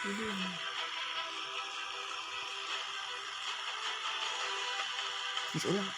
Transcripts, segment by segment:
Ini bisa ulang.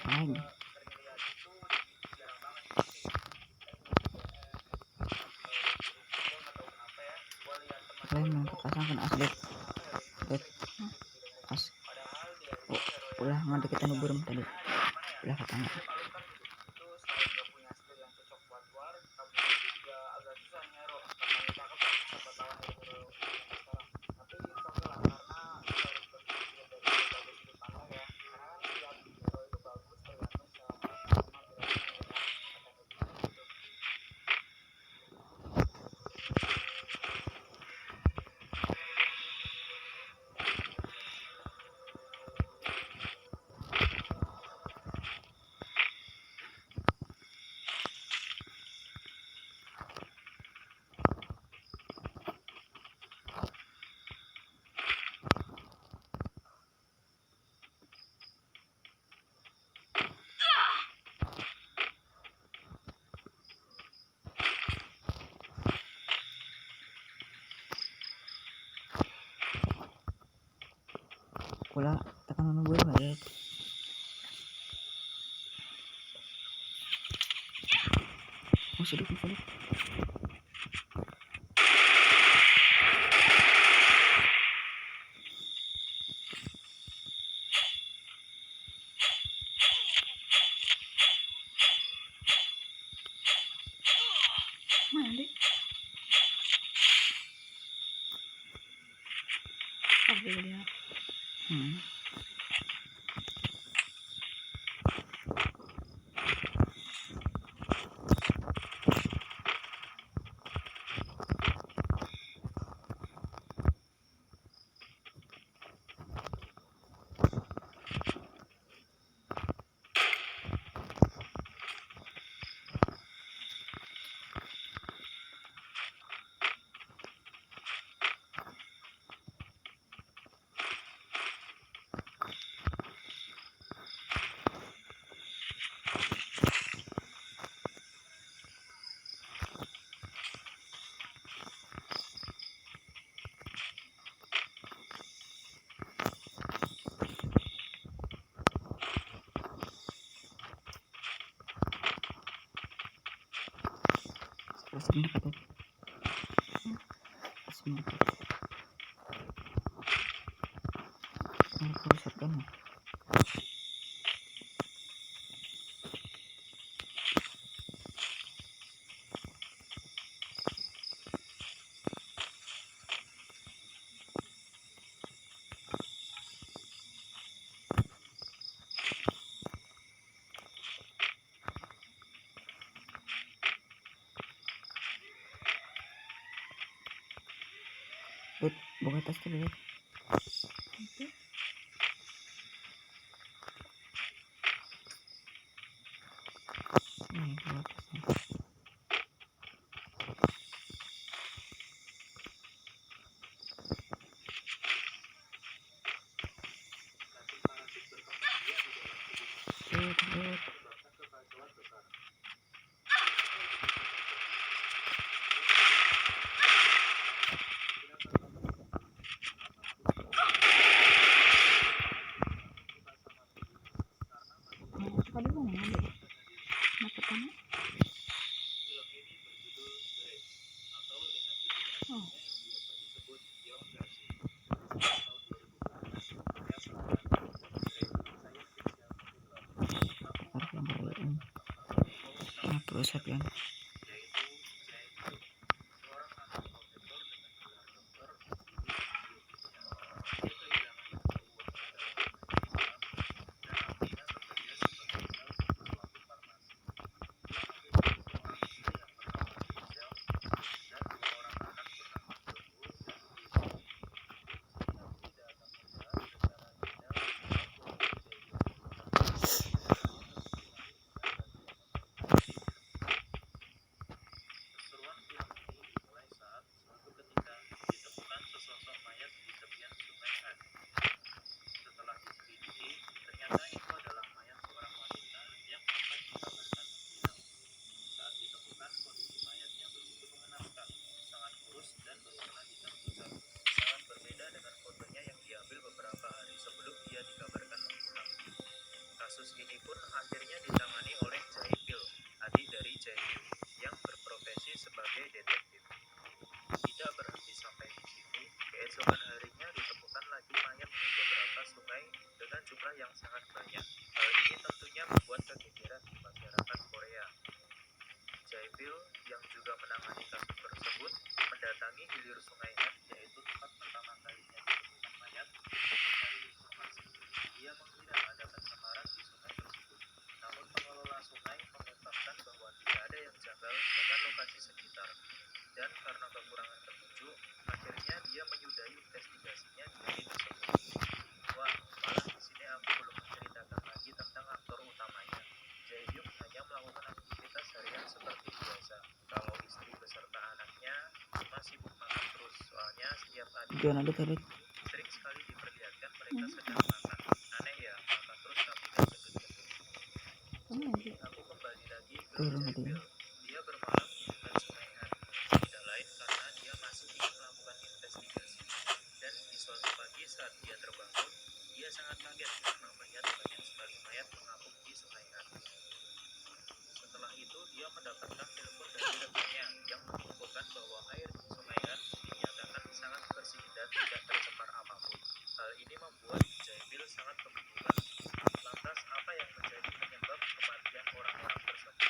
Lagi. Kalian mau pasangkan asbes as ulah ngadek kita nuburum tadi ulah ketangga. Pula tekan nunggu balik. Oh sudah. Mana deh? Apa dia? Buka tas dulu ya. Ini buka tasnya. rusak ya. Kasus ini pun akhirnya ditangani oleh Jaipil, adik dari Jaipil, yang berprofesi sebagai detektif. Tidak berhenti sampai di situ, keesokan harinya ditemukan lagi mayat di beberapa sungai dengan jumlah yang sangat banyak. Hal ini tentunya membuat kegegeran di masyarakat Korea. Jaipil yang juga menangani kasus tersebut mendatangi hilir sungai Han, yaitu tempat pertama kalinya ditemukan mayat, untuk mencari informasi. Dia mengira ada pencemaran di sungai tersebut. Namun pengelola sungai mengungkapkan bahwa tidak ada yang janggal dengan lokasi sekitar. Dan karena kekurangan petunjuk, akhirnya dia menyudahi investigasinya di hari tersebut. Wah, malah di sini aku belum menceritakan lagi tentang aktor utamanya. Jae-hyuk hanya melakukan aktivitas harian seperti biasa. Kalau istri beserta anaknya cuma sibuk makan terus, soalnya setiap hari Jangan ada tadi. sering sekali diperlihatkan mereka sedang makan. Aneh ya, makan terus tapi gak gendut-gendut. Jadi aku kembali lagi ke Jaipil. Dia bermalam di dekat sungai Han. Tidak lain karena dia masih ingin melakukan investigasi. Dan di suatu pagi saat dia terbangun, dia sangat kaget karena melihat banyak sekali mayat mengapung di sungai Han. Setelah itu dia mendapatkan telepon dari rekannya yang menginfokan bahwa air di sungai Han dinyatakan sangat bersih dan tidak tercemar apapun. Hal ini membuat Jaipil sangat kebingungan. Lantas apa yang menjadi penyebab kematian orang-orang tersebut?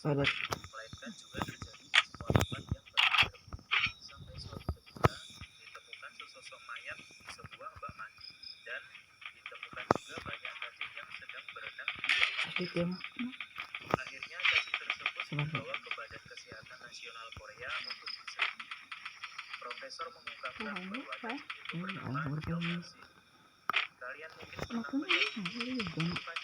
Padat. Melainkan juga terjadi di semua tempat yang berbeda. Sampai suatu ketika ditemukan sesosok mayat di sebuah bak mandi dan ditemukan juga banyak cacing yang sedang berenang di bak mandi. Sedikit ya. Akhirnya cacing tersebut dibawa ke Badan Kesehatan Nasional Korea untuk diselidiki. Profesor mengungkapkan bahwa cacing itu bernama Yonasi. Kalian mungkin pernah melihat apa